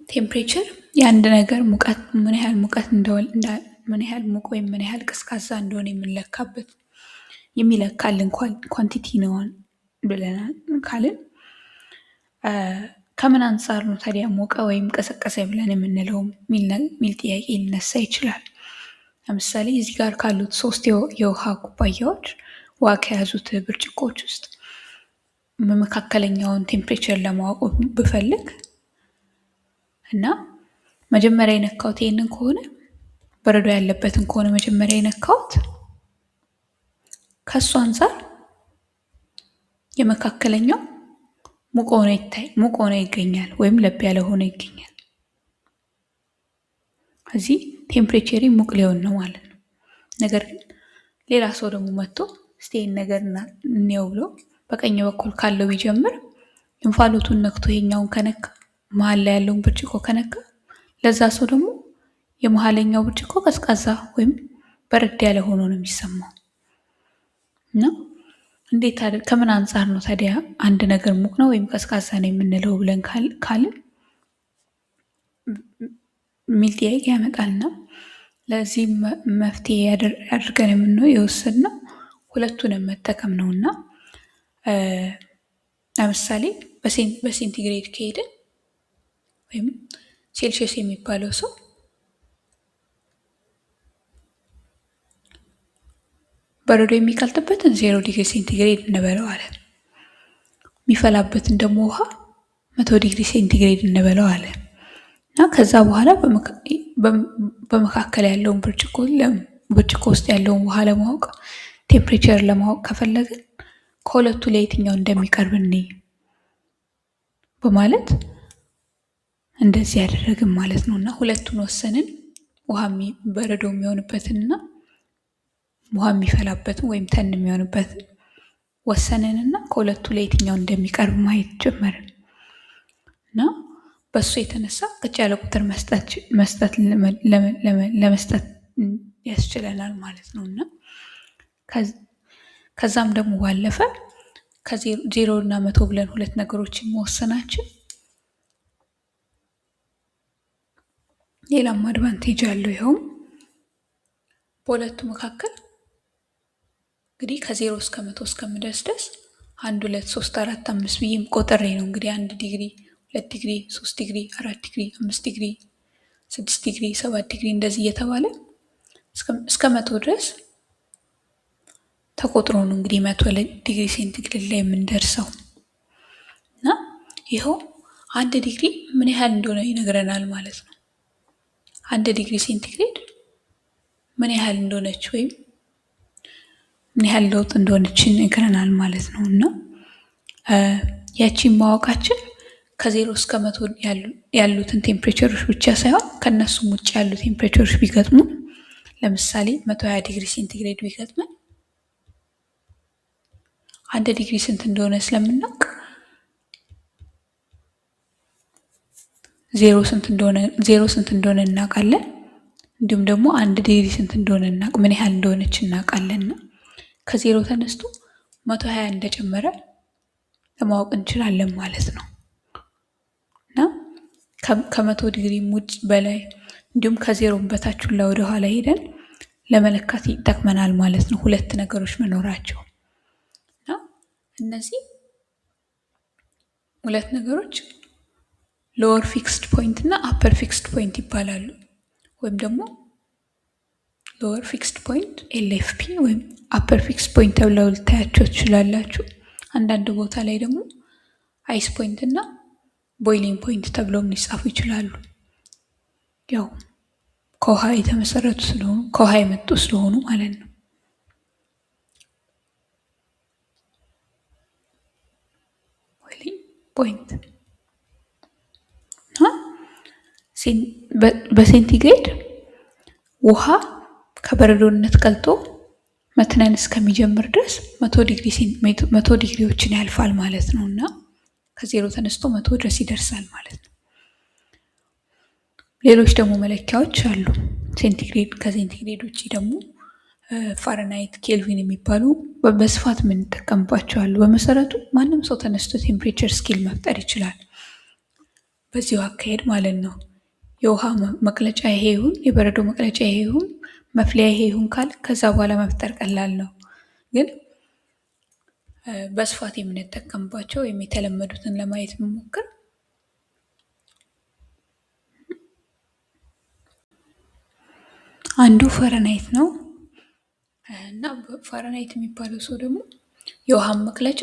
ቴምፕሬቸር የአንድ ነገር ሙቀት ምን ያህል ሙቀት ምን ያህል ሙቅ ወይም ምን ያህል ቀዝቃዛ እንደሆነ የምንለካበት የሚለካልን ኳንቲቲ ነው ብለናል ካልን ከምን አንጻር ነው ታዲያ ሞቀ ወይም ቀዘቀዘ ብለን የምንለው ሚል ጥያቄ ሊነሳ ይችላል። ለምሳሌ እዚህ ጋር ካሉት 3 የውሃ ኩባያዎች ውሃ ከያዙት ብርጭቆዎች ውስጥ መካከለኛውን ቴምፕሬቸር ለማወቅ ብፈልግ እና መጀመሪያ የነካሁት ይሄንን ከሆነ በረዶ ያለበትን ከሆነ መጀመሪያ የነካሁት ከሱ አንፃር የመካከለኛው ሙቅ ሆኖ ይገኛል ወይም ለብ ያለ ሆኖ ይገኛል። እዚህ ቴምፕሬቸሪ ሙቅ ሊሆን ነው ማለት ነው። ነገር ግን ሌላ ሰው ደግሞ መጥቶ እስቲ ይሄን ነገር እንየው ብሎ በቀኝ በኩል ካለው ቢጀምር እንፋሎቱን ነክቶ ይሄኛውን ከነካ መሀል ላይ ያለውን ብርጭቆ ከነካ ለዛ ሰው ደግሞ የመሀለኛው ብርጭቆ ቀዝቃዛ ወይም በረድ ያለ ሆኖ ነው የሚሰማው። እና እንዴት ከምን አንጻር ነው ታዲያ አንድ ነገር ሙቅ ነው ወይም ቀዝቃዛ ነው የምንለው ብለን ካልን ሚል ጥያቄ ያመጣልና ለዚህ መፍትሄ አድርገን የምንለው የወሰድነው ሁለቱንም መጠቀም ነውና ለምሳሌ በሴንቲግሬድ ከሄድን ወይም ሴልሺየስ የሚባለው ሰው በረዶ የሚቀልጥበትን 0 ዲግሪ ሴንቲግሬድ እንበለው አለ። የሚፈላበትን ደግሞ ውሃ 100 ዲግሪ ሴንቲግሬድ እንበለው አለ እና ከዛ በኋላ በመካከል ያለውን ብርጭቆ ውስጥ ያለውን ውሃ ለማወቅ ቴምፕሬቸር ለማወቅ ከፈለግን ከሁለቱ ለየትኛው እንደሚቀርብ እንይ በማለት እንደዚህ ያደረግን ማለት ነው። እና ሁለቱን ወሰንን፣ ውሃ በረዶ የሚሆንበትንና ውሃ የሚፈላበትን ወይም ተን የሚሆንበትን ወሰንንና ከሁለቱ ለየትኛው እንደሚቀርብ ማየት ጀመርን እና በሱ የተነሳ ቀጭ ያለ ቁጥር ለመስጠት ያስችለናል ማለት ነው። እና ከዛም ደግሞ ባለፈ ከ0 እና 100 ብለን ሁለት ነገሮችን መወሰናችን ሌላም አድቫንቴጅ አለው። ይኸውም በሁለቱ መካከል እንግዲህ ከ0 እስከ 100 እስከምደርስ ድረስ 1 2 3 4 5 ብዬም ቆጥሬ ነው እንግዲህ 1 ዲግሪ 2 ዲግሪ 3 ዲግሪ 4 ዲግሪ 5 ዲግሪ 6 ዲግሪ 7 ዲግሪ እንደዚህ እየተባለ እስከ 100 ድረስ ተቆጥሮ ነው እንግዲህ 100 ዲግሪ ሴንቲግሬድ ላይ የምንደርሰው እና ይኸው 1 ዲግሪ ምን ያህል እንደሆነ ይነግረናል ማለት ነው። 1 ዲግሪ ሴንቲግሬድ ምን ያህል እንደሆነች ወይም ምን ያህል ለውጥ እንደሆነች ይነግረናል ማለት ነው። እና ያቺን ማወቃችን ከ0 እስከ 100 ያሉትን ቴምፕሬቸሮች ብቻ ሳይሆን ከነሱም ውጭ ያሉ ቴምፕሬቸሮች ቢገጥሙ ለምሳሌ 120 ዲግሪ ሴንቲግሬድ ቢገጥመን 1 ዲግሪ ስንት እንደሆነ ስለምናውቅ 0 ስንት እንደሆነ እናውቃለን። እንዲሁም ደግሞ 1 ዲግሪ ስንት እንደሆነ ምን ያህል እንደሆነች እናውቃለንና ከ0 ተነስቶ 120 እንደጨመረ ለማወቅ እንችላለን ማለት ነው። እና ከ100 ዲግሪ ውጭ በላይ እንዲሁም ከ0 በታች ወደ ኋላ ሄደን ለመለካት ይጠቅመናል ማለት ነው ሁለት ነገሮች መኖራቸው። እና እነዚህ ሁለት ነገሮች ሎወር ፊክስድ ፖይንት እና አፐር ፊክስድ ፖይንት ይባላሉ። ወይም ደግሞ ሎወር ፊክስድ ፖይንት ኤልኤፍፒ ወይም አፐር ፊክስድ ፖይንት ተብለው ልታያቸው ትችላላችሁ። አንዳንድ ቦታ ላይ ደግሞ አይስ ፖይንት እና ቦይሊንግ ፖይንት ተብለውም ሊጻፉ ይችላሉ። ያው ከውሃ የተመሰረቱ ስለሆኑ ከውሃ የመጡ ስለሆኑ ማለት ነው። ቦይሊንግ ፖይንት በሴንቲግሬድ ውሃ ከበረዶነት ቀልጦ መትነን እስከሚጀምር ድረስ 100 ዲግሪዎችን ያልፋል ማለት ነው። እና ከ0 ተነስቶ 100 ድረስ ይደርሳል ማለት ነው። ሌሎች ደግሞ መለኪያዎች አሉ። ከሴንቲግሬድ ውጭ ደግሞ ፋረናይት፣ ኬልቪን የሚባሉ በስፋት የምንጠቀምባቸው አሉ። በመሰረቱ ማንም ሰው ተነስቶ ቴምፕሬቸር ስኬል መፍጠር ይችላል። በዚሁ አካሄድ ማለት ነው። የውሃ መቅለጫ ይሄ ይሁን፣ የበረዶ መቅለጫ ይሄ ይሁን፣ መፍሊያ ይሄ ይሁን ካል ከዛ በኋላ መፍጠር ቀላል ነው። ግን በስፋት የምንጠቀምባቸው ወይም የተለመዱትን ለማየት መሞክር አንዱ ፈረናይት ነው እና ፈረናይት የሚባለው ሰው ደግሞ የውሃን መቅለጫ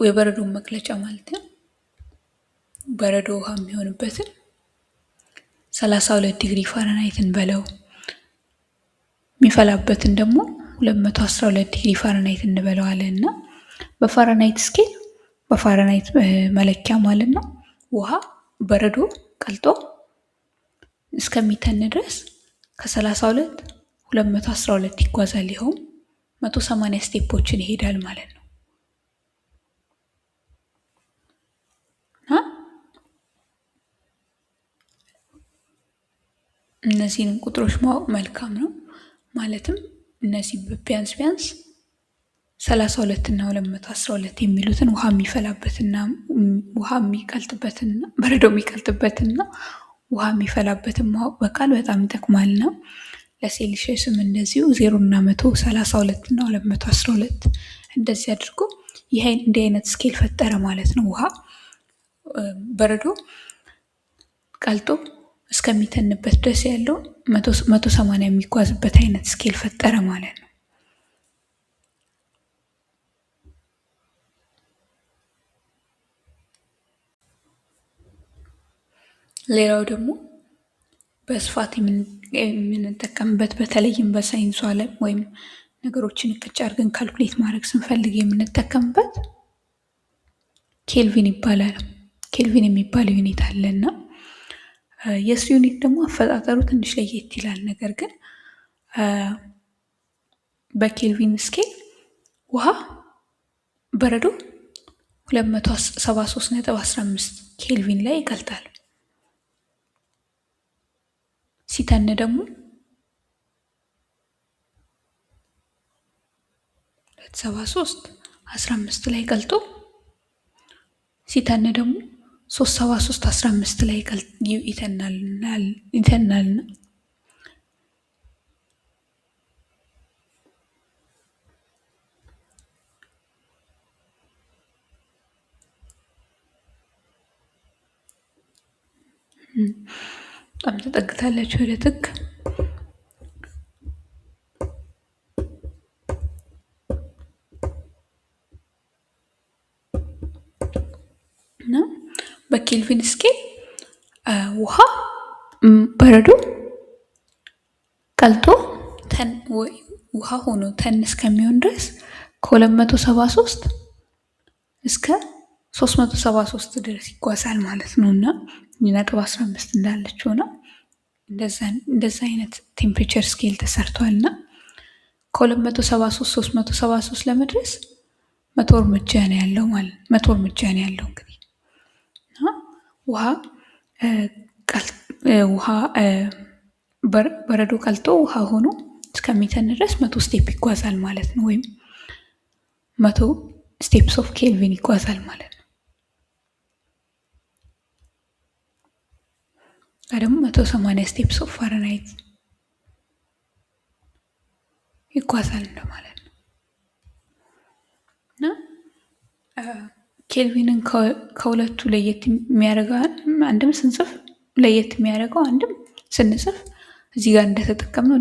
የበረዶን መቅለጫ ማለት ነው። በረዶ ውሃ የሚሆንበትን 32 ዲግሪ ፋረናይትን በለው የሚፈላበትን ደግሞ 212 ዲግሪ ፋረናይት እንበለዋለን እና በፋረናይት ስኬል በፋረናይት መለኪያ ማለት ነው ውሃ በረዶ ቀልጦ እስከሚተን ድረስ ከ32 212 ይጓዛል። ይኸውም 180 ስቴፖችን ይሄዳል ማለት ነው። እነዚህንም ቁጥሮች ማወቅ መልካም ነው። ማለትም እነዚህ ቢያንስ 32 እና 212 የሚሉትን ውሃ የሚፈላበትና ውሃ የሚቀልጥበትና በረዶ የሚቀልጥበትና ውሃ የሚፈላበትን ማወቅ በቃል በጣም ይጠቅማልና ለሴልሺየስም እንደዚሁ 0 እና 132 እና 212 እንደዚህ አድርጎ እንዲህ አይነት ስኬል ፈጠረ ማለት ነው። ውሃ በረዶ ቀልጦ እስከሚተንበት ድረስ ያለው 180 የሚጓዝበት አይነት ስኬል ፈጠረ ማለት ነው። ሌላው ደግሞ በስፋት የምንጠቀምበት በተለይም በሳይንሱ ዓለም ወይም ነገሮችን እቅጭ አድርገን ካልኩሌት ማድረግ ስንፈልግ የምንጠቀምበት ኬልቪን ይባላል። ኬልቪን የሚባለው ዩኒት አለና የእሱ ዩኒት ደግሞ አፈጣጠሩ ትንሽ ለየት ይላል። ነገር ግን በኬልቪን ስኬል ውሃ በረዶ 273.15 ኬልቪን ላይ ይቀልጣል። ሲተን ደግሞ 273.15 ላይ ቀልጦ ሲተን ደግሞ 373.15 ላይ ይተናልና በጣም ተጠግታለች ወደ ጥግ። እና በኬልቪን ስኬል ውሃ በረዶ ቀልጦ ውሃ ሆኖ ተን እስከሚሆን ድረስ ከ273 እስከ 373 ድረስ ይጓዛል ማለት ነው እና 15 እንዳለች ሆና እንደዛ አይነት ቴምፕሬቸር ስኬል ተሰርቷል እና ከ273 373 ለመድረስ 100 እርምጃ ነው ያለው ማለት 100 እርምጃ ነው ያለው። እንግዲህ ውሃ በረዶ ቀልጦ ውሃ ሆኖ እስከሚተን ድረስ 100 ስቴፕ ይጓዛል ማለት ነው፣ ወይም 100 ስቴፕስ ኦፍ ኬልቪን ይጓዛል ማለት ነው። ደግሞ 180 ስቴፕስ ኦፍ ፋረናይት ይጓዛል እንደማለት ነው እና ኬልቪንን ከሁለቱ ለየት የሚያደርገው አንድም ስንጽፍ ለየት የሚያደርገው አንድም ስንጽፍ እዚህ ጋር እንደተጠቀምነው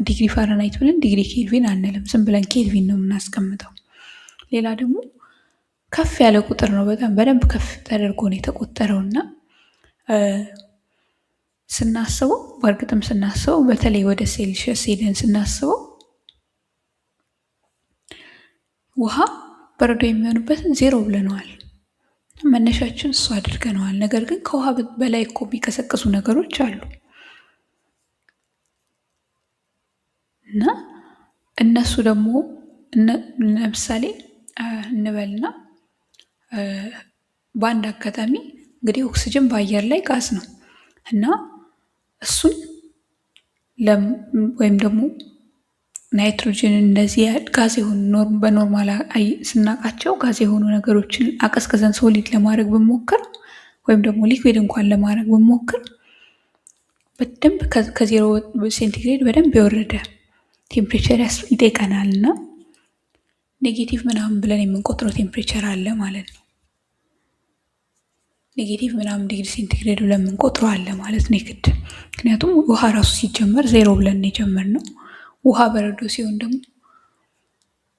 ዲግሪ ፋረናይት ብለን ዲግሪ ኬልቪን አንልም፣ ዝም ብለን ኬልቪን ነው የምናስቀምጠው። ሌላ ደግሞ ከፍ ያለ ቁጥር ነው፣ በጣም በደንብ ከፍ ተደርጎ ነው የተቆጠረው እና ስናስበው በእርግጥም ስናስበው በተለይ ወደ ሴልሺየስ ሄደን ስናስበው ውሃ በረዶ የሚሆንበትን 0 ብለነዋል፣ መነሻችን እሱ አድርገነዋል። ነገር ግን ከውሃ በላይ እኮ የሚቀሰቅሱ ነገሮች አሉ እና እነሱ ደግሞ ለምሳሌ እንበልና በአንድ አጋጣሚ እንግዲህ ኦክስጅን በአየር ላይ ጋዝ ነው እና እሱን ወይም ደግሞ ናይትሮጅን እንደዚህ ጋዝ የሆኑ በኖርማል ስናቃቸው ጋዝ የሆኑ ነገሮችን አቀዝቅዘን ሶሊድ ለማድረግ ብንሞክር ወይም ደግሞ ሊኩዊድ እንኳን ለማድረግ ብንሞክር በደንብ ከዜሮ ሴንቲግሬድ በደንብ የወረደ ቴምፕሬቸር ይጠይቀናል እና ኔጌቲቭ ምናምን ብለን የምንቆጥረው ቴምፕሬቸር አለ ማለት ነው። ኔጌቲቭ ምናምን ዲግሪ ሴንቲግሬድ ብለን የምንቆጥረው አለ ማለት ነው የግድ። ምክንያቱም ውሃ ራሱ ሲጀመር ዜሮ ብለን የጀመርነው። ውሃ በረዶ ሲሆን ደግሞ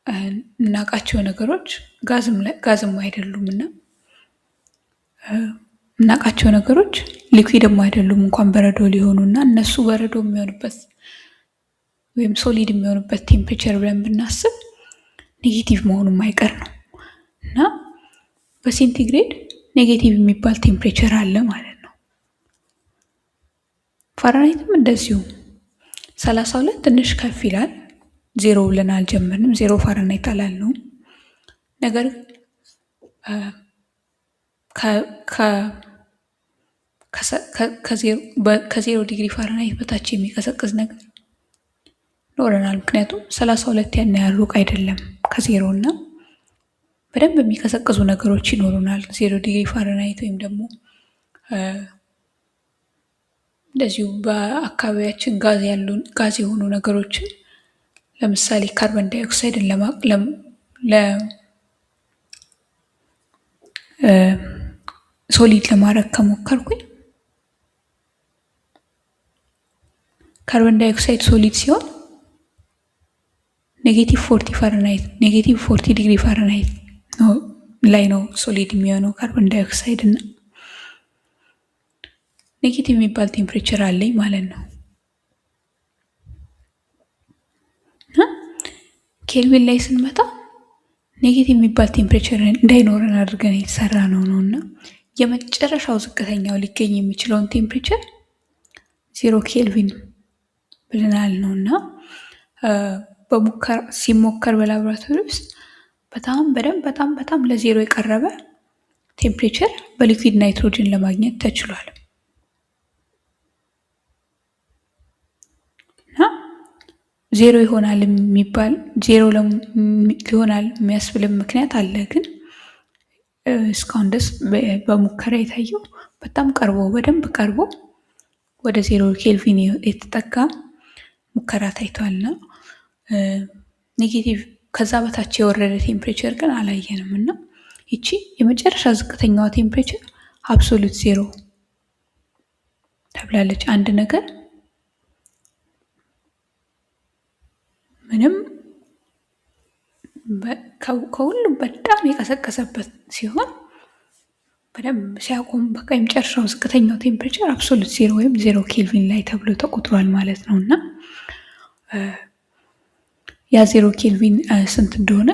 የምናውቃቸው ነገሮች ጋዝም አይደሉም እና የምናውቃቸው ነገሮች ሊኩዊድም አይደሉም እንኳን በረዶ ሊሆኑ እና እነሱ በረዶ የሚሆንበት ወይም ሶሊድ የሚሆንበት ቴምፕሬቸር ብለን ብናስብ ኔጌቲቭ መሆኑ የማይቀር ነው እና በሴንቲግሬድ ኔጌቲቭ የሚባል ቴምፕሬቸር አለ ማለት ነው። ፋራናይትም እንደዚሁ 32 ትንሽ ከፍ ይላል። ዜሮ ብለን አልጀመርንም፣ ዜሮ ፋራናይት አላልነውም። ነገር ከዜሮ ዲግሪ ፋራናይት በታች የሚቀዘቅዝ ነገር ኖረናል። ምክንያቱም 32 ያን ያህል ሩቅ አይደለም ከዜሮ እና በደንብ የሚቀዘቅዙ ነገሮች ይኖሩናል። 0 ዲግሪ ፋራናይት ወይም ደግሞ እንደዚሁ በአካባቢያችን ጋዝ የሆኑ ነገሮችን ለምሳሌ ካርበን ዳይኦክሳይድን ሶሊድ ለማድረግ ከሞከርኩኝ ካርበን ዳይኦክሳይድ ሶሊድ ሲሆን ኔጌቲቭ 40 ዲግሪ ፋራናይት ላይ ነው ሶሊድ የሚሆነው ካርበን ዳይኦክሳይድ እና ኔጌቲቭ የሚባል ቴምፕሬቸር አለኝ ማለት ነው። ኬልቪን ላይ ስንመጣ ኔጌቲቭ የሚባል ቴምፕሬቸር እንዳይኖረን አድርገን የተሰራ ነው እና የመጨረሻው ዝቅተኛው ሊገኝ የሚችለውን ቴምፕሬቸር 0 ኬልቪን ብለናል ነው እና ሲሞከር በላቦራቶሪ ውስጥ በጣም ለዜሮ የቀረበ ቴምፕሬቸር በሊኩዊድ ናይትሮጅን ለማግኘት ተችሏል። እና ዜሮ ይሆናል የሚባል ዜሮ ሊሆናል የሚያስብልም ምክንያት አለ። ግን እስካሁን ድረስ በሙከራ የታየው በደንብ ቀርቦ ወደ 0 ኬልቪን የተጠጋ ሙከራ ታይቷልና ኔጌቲቭ ከዛ በታች የወረደ ቴምፕሬቸር ግን አላየንም እና ይቺ የመጨረሻ ዝቅተኛዋ ቴምፕሬቸር አብሶሉት ዜሮ ተብላለች። አንድ ነገር ምንም ከሁሉም በጣም የቀሰቀሰበት ሲሆን በደንብ ሲያቆም በቃ የመጨረሻው ዝቅተኛው ቴምፕሬቸር አብሶሉት ዜሮ ወይም 0 ኬልቪን ላይ ተብሎ ተቆጥሯል ማለት ነው እና ያ 0 ኬልቪን ስንት እንደሆነ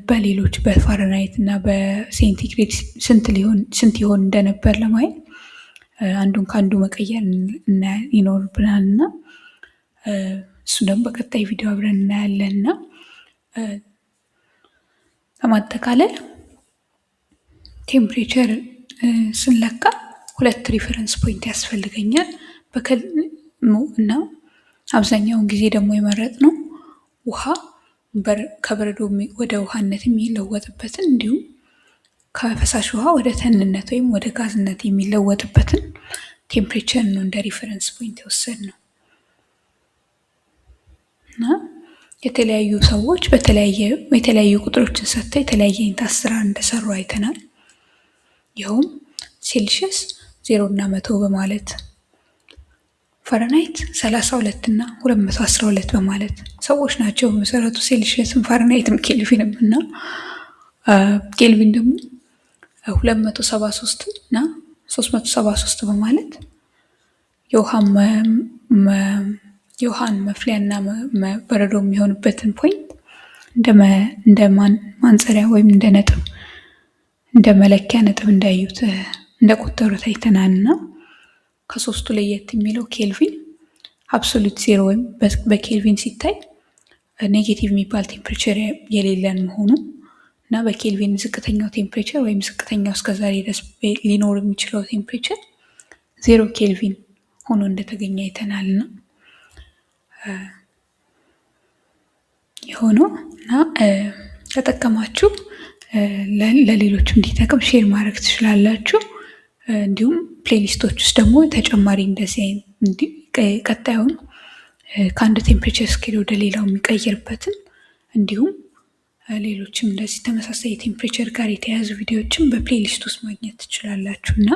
በሌሎች በፋራናይት እና በሴንቲግሬድ ስንት ይሆን እንደነበር ለማየት አንዱን ከአንዱ መቀየር ይኖርብናል እና እሱ ደግሞ በቀጣይ ቪዲዮ አብረን እናያለን እና ለማጠቃለል ቴምፕሬቸር ስንለካ 2 ሪፈረንስ ፖይንት ያስፈልገኛል እና አብዛኛውን ጊዜ ደግሞ የመረጥነው ውሃ ከበረዶ ወደ ውሃነት የሚለወጥበትን እንዲሁም ከፈሳሽ ውሃ ወደ ተንነት ወይም ወደ ጋዝነት የሚለወጥበትን ቴምፕሬቸር ነው እንደ ሪፈረንስ ፖይንት የወሰድነው እና የተለያዩ ሰዎች የተለያዩ ቁጥሮችን ሰጥተው የተለያየ አይነት አሰራር እንደሰሩ አይተናል። ይኸውም ሴልሺየስ 0 እና 100 በማለት ፋራናይት 32 እና 212 በማለት ሰዎች ናቸው በመሰረቱ ሴልሺየስም ፋራናይትም ኬልቪንም እና ኬልቪን ደግሞ 273 እና 373 በማለት የውሃን መፍሊያና በረዶ የሚሆንበትን ፖይንት እንደ ማንጸሪያ ወይም እንደ መለኪያ ነጥብ እንዳዩት እንደቆጠሩት አይተናል እና ከሶስቱ ለየት የሚለው ኬልቪን አብሶሉት ዜሮ ወይም በኬልቪን ሲታይ ኔጌቲቭ የሚባል ቴምፕሬቸር የሌለን መሆኑ እና በኬልቪን ዝቅተኛው ቴምፕሬቸር ወይም ዝቅተኛው እስከዛሬ ድረስ ሊኖር የሚችለው ቴምፕሬቸር 0 ኬልቪን ሆኖ እንደተገኘ አይተናል እና የሆነው እና ተጠቀማችሁ ለሌሎቹ እንዲጠቅም ሼር ማድረግ ትችላላችሁ። እንዲሁም ፕሌሊስቶች ውስጥ ደግሞ ተጨማሪ እንደዚህ ቀጣዩን ከአንድ ቴምፕሬቸር ስኬል ወደ ሌላው የሚቀይርበትን እንዲሁም ሌሎችም እንደዚህ ተመሳሳይ ቴምፕሬቸር ጋር የተያያዙ ቪዲዮዎችን በፕሌሊስት ውስጥ ማግኘት ትችላላችሁ እና